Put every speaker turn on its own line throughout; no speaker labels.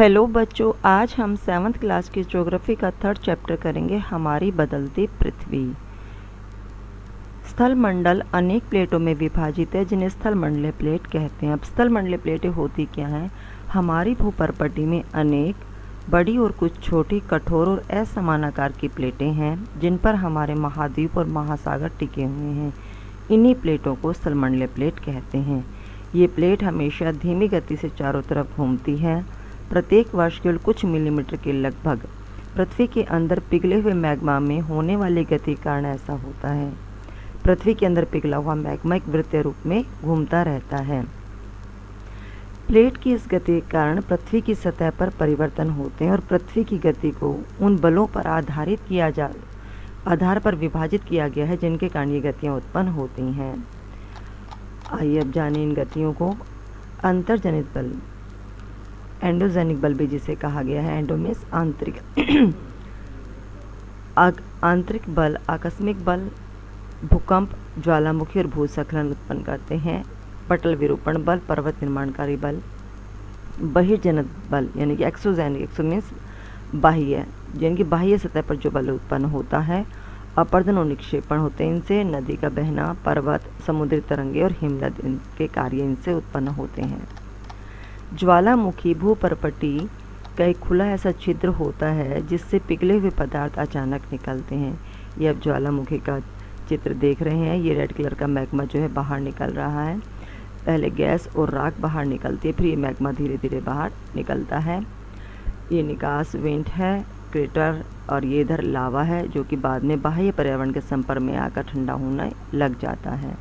Hello बच्चों, आज हम 7th क्लास की ज्योग्राफी का 3rd चैप्टर करेंगे, हमारी बदलती पृथ्वी। स्थल मंडल अनेक प्लेटों में विभाजित है जिन्हें स्थल मंडलीय प्लेट कहते हैं। अब स्थल मंडलीय प्लेटें होती क्या हैं? हमारी भूपर्पटी में अनेक बड़ी और कुछ छोटी, कठोर और असमान आकार की प्लेटें हैं जिन पर हमारे महाद्वीप और महासागर टिके हुए हैं। इन्हीं प्लेटों को स्थल मंडलीय प्लेट कहते हैं। ये प्लेट हमेशा धीमी गति से चारों तरफ घूमती है। प्रत्येक वर्ष केवल कुछ मिलीमीटर के लगभग पृथ्वी के अंदर पिघले हुए मैग्मा में होने वाली गति के कारण ऐसा होता है। पृथ्वी के अंदर पिघला हुआ मैग्मा एक वृत्तीय रूप में घूमता रहता है। प्लेट की इस गति के कारण पृथ्वी की सतह पर परिवर्तन होते हैं और पृथ्वी की गति को उन बलों पर आधार पर विभाजित किया गया है जिनके कारण ये गतियाँ उत्पन्न होती हैं। आइए अब जानिए इन गतियों को। अंतर्जनित बल, एंडोजेनिक बल भी जिसे कहा गया है। एंडो मीन्स आंतरिक। आंतरिक बल आकस्मिक बल, भूकंप, ज्वालामुखी और भूस्खलन उत्पन्न करते हैं। पटल विरूपण बल, पर्वत निर्माणकारी बल। बहिर्जनित बल यानी कि एक्सोजेनिक, एक्सो मीन्स बाह्य, यानी कि बाह्य सतह पर जो बल उत्पन्न होता है। अपर्दन और निक्षेपण होते हैं इनसे। नदी का बहना, पर्वत, समुद्री तरंगे और हिमनद के कार्य इनसे उत्पन्न होते हैं। ज्वालामुखी भूपर्पटी का एक खुला ऐसा छिद्र होता है जिससे पिघले हुए पदार्थ अचानक निकलते हैं। ये अब ज्वालामुखी का चित्र देख रहे हैं। ये रेड कलर का मैग्मा जो है बाहर निकल रहा है। पहले गैस और राख बाहर निकलती है, फिर ये मैग्मा धीरे धीरे बाहर निकलता है। ये निकास वेंट है, क्रेटर, और ये इधर लावा है जो कि बाद में बाह्य पर्यावरण के संपर्क में आकर ठंडा होने लग जाता है।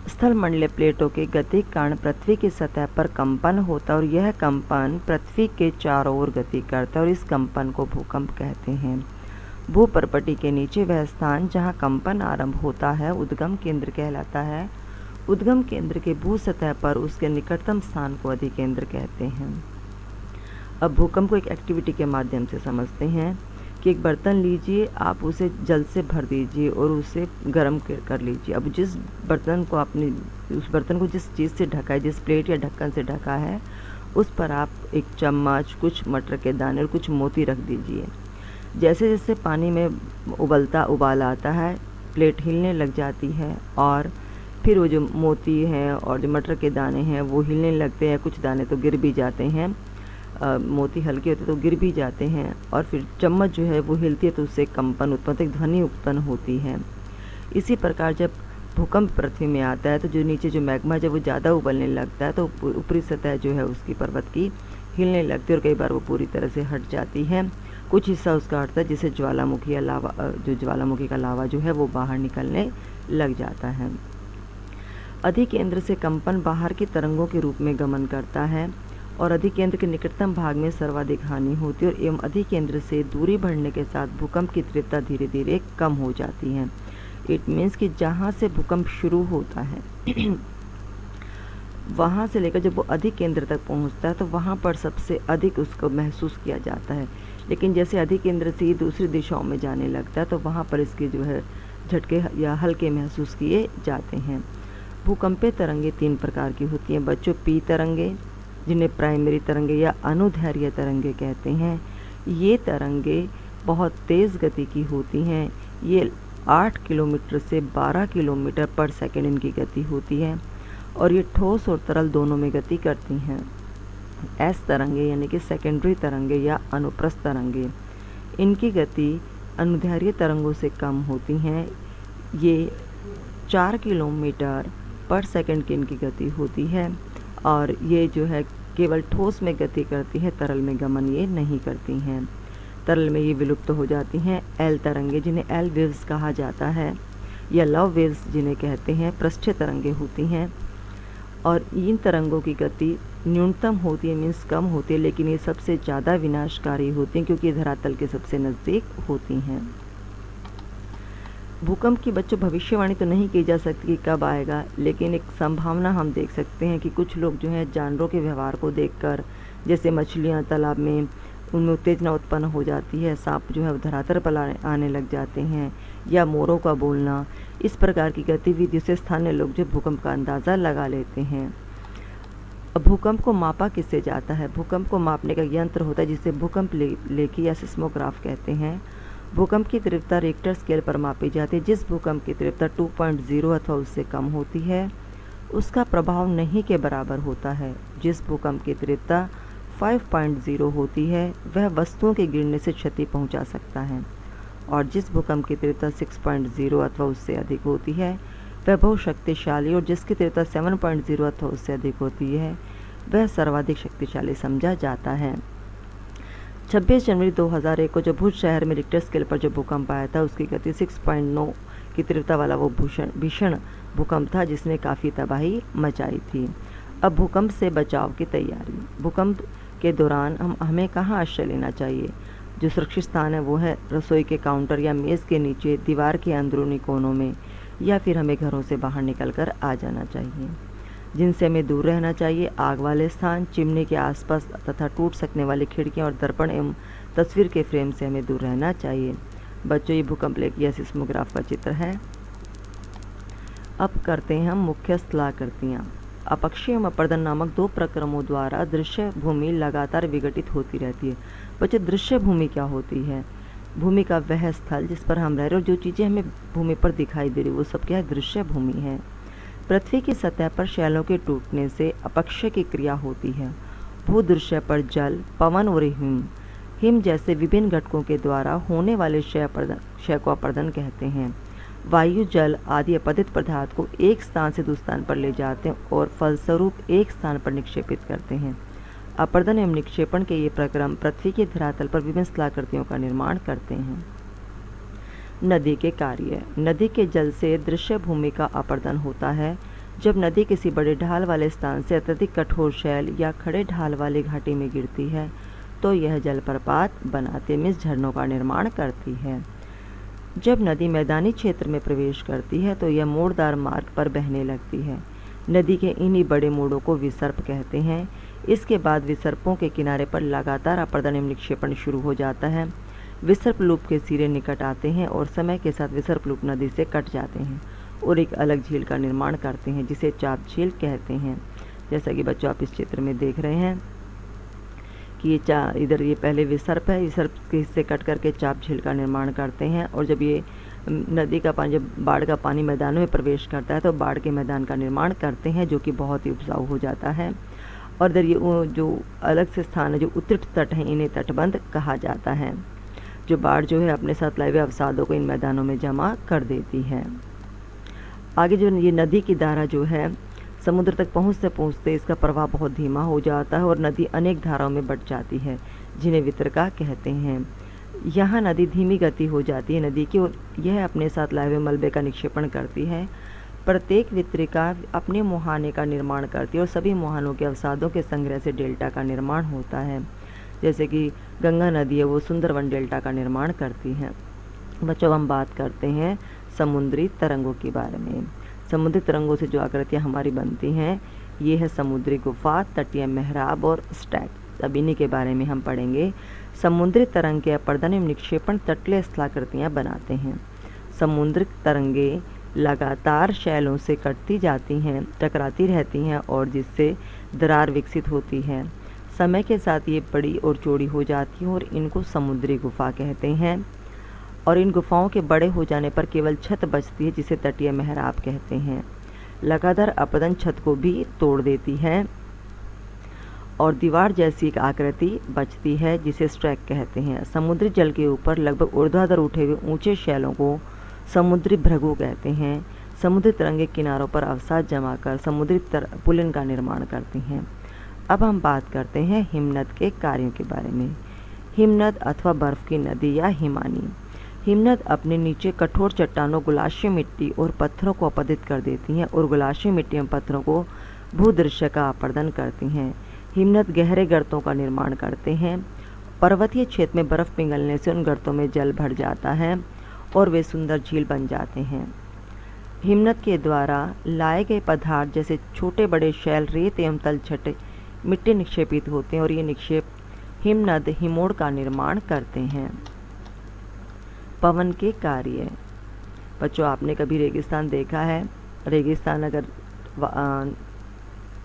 स्थल मंडलीय प्लेटों के गति के कारण पृथ्वी की सतह पर कंपन होता है और यह कंपन पृथ्वी के चारों ओर गति करता है और इस कंपन को भूकंप कहते हैं। भूपर्पटी के नीचे वह स्थान जहां कंपन आरंभ होता है उद्गम केंद्र कहलाता है। उद्गम केंद्र के भू सतह पर उसके निकटतम स्थान को अधिकेंद्र कहते हैं। अब भूकंप को एक एक्टिविटी के माध्यम से समझते हैं कि एक बर्तन लीजिए, आप उसे जल से भर दीजिए और उसे गर्म कर लीजिए। अब जिस बर्तन को आपने उस बर्तन को जिस चीज़ से ढका है, जिस प्लेट या ढक्कन से ढका है, उस पर आप एक चम्मच, कुछ मटर के दाने और कुछ मोती रख दीजिए। जैसे जैसे पानी में उबाल आता है, प्लेट हिलने लग जाती है और फिर वो जो मोती हैं और जो मटर के दाने हैं वो हिलने लगते हैं। कुछ दाने तो गिर भी जाते हैं, मोती हल्के होते तो गिर भी जाते हैं, और फिर चम्मच जो है वो हिलती है तो उससे कंपन उत्पन्न, एक ध्वनि उत्पन्न होती है। इसी प्रकार जब भूकंप पृथ्वी में आता है तो जो नीचे जो मैग्मा जब वो ज़्यादा उबलने लगता है तो ऊपरी सतह जो है उसकी पर्वत की हिलने लगती है और कई बार वो पूरी तरह से हट जाती है। कुछ हिस्सा उसका हटता है जिससे ज्वालामुखी या लावा, जो ज्वालामुखी का लावा जो है वो बाहर निकलने लग जाता है। अधिकेंद्र से कंपन बाहर की तरंगों के रूप में गमन करता है और अधिकेंद्र के निकटतम भाग में सर्वाधिक हानि होती है और एवं अधिकेंद्र से दूरी बढ़ने के साथ भूकंप की तीव्रता धीरे धीरे कम हो जाती है। इट मीन्स कि जहाँ से भूकंप शुरू होता है वहाँ से लेकर जब वो अधिकेंद्र तक पहुँचता है तो वहाँ पर सबसे अधिक उसको महसूस किया जाता है। लेकिन जैसे अधिकेंद्र से दूसरी दिशाओं में जाने लगता है तो वहाँ पर इसके जो है झटके या हल्के महसूस किए जाते हैं। भूकंपीय तरंगे 3 प्रकार की होती हैं बच्चों। पी तरंगे, जिन्हें प्राइमरी तरंगे या अनुदैर्घ्य तरंगे कहते हैं। ये तरंगे बहुत तेज़ गति की होती हैं। ये 8 किलोमीटर से 12 किलोमीटर पर सेकंड इनकी गति होती है और ये ठोस और तरल दोनों में गति करती हैं। एस तरंगे यानी कि सेकेंडरी तरंगे या अनुप्रस्थ तरंगे, इनकी गति अनुदैर्घ्य तरंगों से कम होती हैं। ये 4 किलोमीटर पर सेकंड की इनकी गति होती है और ये जो है केवल ठोस में गति करती है, तरल में गमन ये नहीं करती हैं। तरल में ये विलुप्त हो जाती हैं। एल तरंगे, जिन्हें एल वेव्स कहा जाता है या लव वेव्स जिन्हें कहते हैं, पृष्ठीय तरंगे होती हैं और इन तरंगों की गति न्यूनतम होती है, मीन्स कम होती है, लेकिन ये सबसे ज़्यादा विनाशकारी होती हैं क्योंकि धरातल के सबसे नज़दीक होती हैं। भूकंप की बच्चों भविष्यवाणी तो नहीं की जा सकती कि कब आएगा, लेकिन एक संभावना हम देख सकते हैं कि कुछ लोग जो है जानवरों के व्यवहार को देखकर, जैसे मछलियाँ तालाब में, उनमें उत्तेजना उत्पन्न हो जाती है, सांप जो है धरातल पर आने लग जाते हैं, या मोरों का बोलना, इस प्रकार की गतिविधियों से स्थानीय लोग जो भूकंप का अंदाज़ा लगा लेते हैं। अब भूकंप को मापा किससे जाता है? भूकंप को मापने का यंत्र होता है जिसे भूकंप लेखी या सिस्मोग्राफ कहते हैं। भूकंप की तीव्रता रिक्टर स्केल पर मापी जाती है। जिस भूकंप की तीव्रता 2.0 अथवा उससे कम होती है उसका प्रभाव नहीं के बराबर होता है। जिस भूकंप की तीव्रता 5.0 होती है वह वस्तुओं के गिरने से क्षति पहुंचा सकता है, और जिस भूकंप की तीव्रता 6.0 अथवा उससे अधिक होती है वह बहुत शक्तिशाली, और जिसकी तीव्रता 7.0 अथवा उससे अधिक होती है वह सर्वाधिक शक्तिशाली समझा जाता है। 26 जनवरी 2001 को जो भुज शहर में रिक्टर स्केल पर जो भूकंप आया था उसकी गति 6.9 की तीव्रता वाला वो भीषण भूकंप था जिसने काफ़ी तबाही मचाई थी। अब भूकंप से बचाव की तैयारी। भूकंप के दौरान हमें कहाँ आश्रय लेना चाहिए? जो सुरक्षित स्थान है वो है रसोई के काउंटर या मेज़ के नीचे, दीवार के अंदरूनी कोनों में, या फिर हमें घरों से बाहर निकलकर आ जाना चाहिए। जिनसे हमें दूर रहना चाहिए: आग वाले स्थान, चिमनी के आसपास तथा टूट सकने वाली खिड़कियां और दर्पण एवं तस्वीर के फ्रेम से हमें दूर रहना चाहिए। बच्चों, ये भूकंप लेखी या सिस्मोग्राफ का चित्र है। अब करते हैं हम मुख्य स्थलाकृतियाँ। अपक्षय एवं अपर्दन नामक दो प्रक्रमों द्वारा दृश्य भूमि लगातार विघटित होती रहती है। बच्चों, दृश्य भूमि क्या होती है? भूमि का वह स्थल जिस पर हम रह रहे और जो चीज़ें हमें भूमि पर दिखाई दे रही वो सब क्या है? दृश्य भूमि है। पृथ्वी की सतह पर शैलों के टूटने से अपक्षय की क्रिया होती है। भूदृश्य पर जल, पवन और हिम जैसे विभिन्न घटकों के द्वारा होने वाले क्षय को अपर्दन कहते हैं। वायु, जल आदि अपदित पदार्थ को एक स्थान से दूसरे स्थान पर ले जाते हैं और फलस्वरूप एक स्थान पर निक्षेपित करते हैं। अपर्दन एवं निक्षेपण के ये प्रक्रम पृथ्वी के धरातल पर विभिन्न स्थलाकृतियों का निर्माण करते हैं। नदी के कार्य। नदी के जल से दृश्य भूमि का अपर्दन होता है। जब नदी किसी बड़े ढाल वाले स्थान से अत्यधिक कठोर शैल या खड़े ढाल वाली घाटी में गिरती है तो यह जलप्रपात बनाते में झरनों का निर्माण करती है। जब नदी मैदानी क्षेत्र में प्रवेश करती है तो यह मोड़दार मार्ग पर बहने लगती है। नदी के इन्हीं बड़े मोड़ों को विसर्प कहते हैं। इसके बाद विसर्पों के किनारे पर लगातार अपर्दन एवं निक्षेपण शुरू हो जाता है। विसर्प लूप के सिरे निकट आते हैं और समय के साथ विसर्प लूप नदी से कट जाते हैं और एक अलग झील का निर्माण करते हैं जिसे चाप झील कहते हैं। जैसा कि बच्चों आप इस चित्र में देख रहे हैं कि इधर ये पहले विसर्प है, विसर्प के हिस्से कट करके चाप झील का निर्माण करते हैं, और जब ये नदी का पानी, जब बाढ़ का पानी मैदानों में प्रवेश करता है तो बाढ़ के मैदान का निर्माण करते हैं जो कि बहुत ही उपजाऊ हो जाता है। और इधर ये जो अलग से स्थान है जो उत्तट तट हैं इन्हें तटबंध कहा जाता है। जो बाढ़ जो है अपने साथ लाए हुए अवसादों को इन मैदानों में जमा कर देती है। आगे जो ये नदी की धारा जो है समुद्र तक पहुँचते पहुँचते इसका प्रवाह बहुत धीमा हो जाता है और नदी अनेक धाराओं में बट जाती है जिन्हें वितरका कहते हैं। यहाँ नदी धीमी गति हो जाती है नदी की और यह अपने साथ लाए हुए मलबे का निक्षेपण करती है। प्रत्येक वितरिका अपने मुहाने का निर्माण करती है और सभी मुहानों के अवसादों के संग्रह से डेल्टा का निर्माण होता है। जैसे कि गंगा नदी है वो सुंदरवन डेल्टा का निर्माण करती है। बच्चों, हम बात करते हैं समुद्री तरंगों के बारे में। समुद्री तरंगों से जो आकृतियाँ हमारी बनती हैं ये है समुद्री गुफा, तटीय मेहराब और स्टैक। अब इन्हीं के बारे में हम पढ़ेंगे। समुद्री तरंग के अपर्दन एवं निक्षेपण तटीय स्थलाकृतियाँ बनाते हैं। समुद्री तरंगे लगातार शैलों से कटती जाती हैं, टकराती रहती हैं और जिससे दरार विकसित होती है। समय के साथ ये बड़ी और चौड़ी हो जाती हैं और इनको समुद्री गुफा कहते हैं। और इन गुफाओं के बड़े हो जाने पर केवल छत बचती है जिसे तटीय मेहराब कहते हैं। लगातार अपर्दन छत को भी तोड़ देती है और दीवार जैसी एक आकृति बचती है जिसे स्ट्रैक कहते हैं। समुद्री जल के ऊपर लगभग ऊर्ध्वाधर उठे हुए ऊंचे शैलों को समुद्री भृगु कहते हैं। समुद्री तरंगे किनारों पर अवसाद जमा कर समुद्री पुलिन का निर्माण करती हैं। अब हम बात करते हैं हिमनद के कार्यों के बारे में। हिमनद अथवा बर्फ की नदी या हिमानी। हिमनद अपने नीचे कठोर चट्टानों, गुलाशीय मिट्टी और पत्थरों को अपदित कर देती हैं और गुलाशीय मिट्टी एवं पत्थरों को भूदृश्य का अपर्दन करती हैं। हिमनद गहरे गर्तों का निर्माण करते हैं। पर्वतीय क्षेत्र में बर्फ पिघलने से उन गर्तों में जल भर जाता है और वे सुंदर झील बन जाते हैं। हिमनद के द्वारा लाए गए पदार्थ जैसे छोटे बड़े शैल, रेत एवं तलछटे मिट्टी निक्षेपित होते हैं और ये निक्षेप हिमनद हिमोड़ का निर्माण करते हैं। पवन के कार्य। बच्चों, आपने कभी रेगिस्तान देखा है? रेगिस्तान अगर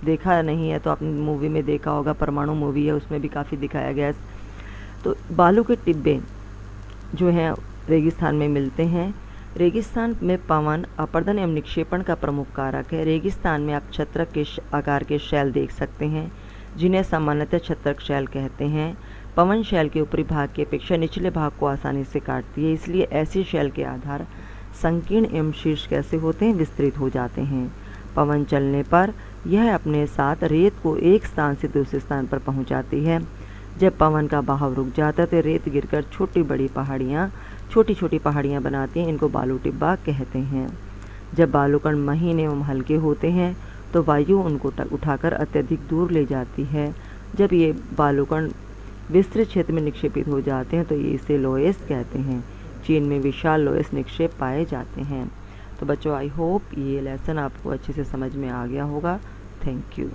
देखा नहीं है तो आपने मूवी में देखा होगा, परमाणु मूवी है, उसमें भी काफ़ी दिखाया गया है। तो बालू के टिब्बे जो हैं रेगिस्तान में मिलते हैं। रेगिस्तान में पवन अपर्दन एवं निक्षेपण का प्रमुख कारक है। रेगिस्तान में आप छत्रक के आकार के शैल देख सकते हैं, जिन्हें सामान्यतः छत्रक शैल कहते हैं। पवन शैल के ऊपरी भाग की अपेक्षा निचले भाग को आसानी से काटती है, इसलिए ऐसे शैल के आधार संकीर्ण एवं शीर्ष कैसे होते हैं, विस्तृत हो जाते हैं। पवन चलने पर यह अपने साथ रेत को एक स्थान से दूसरे स्थान पर पहुंचाती है। जब पवन का बहाव रुक जाता है तो रेत गिरकर छोटी छोटी पहाड़ियाँ बनाती हैं। इनको बालू टिब्बा कहते हैं। जब बालूकण महीन एवं हल्के होते हैं तो वायु उनको उठाकर अत्यधिक दूर ले जाती है। जब ये बालूकण विस्तृत क्षेत्र में निक्षेपित हो जाते हैं तो ये इसे लोएस कहते हैं। चीन में विशाल लोएस निक्षेप पाए जाते हैं। तो बच्चों, आई होप ये लेसन आपको अच्छे से समझ में आ गया होगा। Thank you.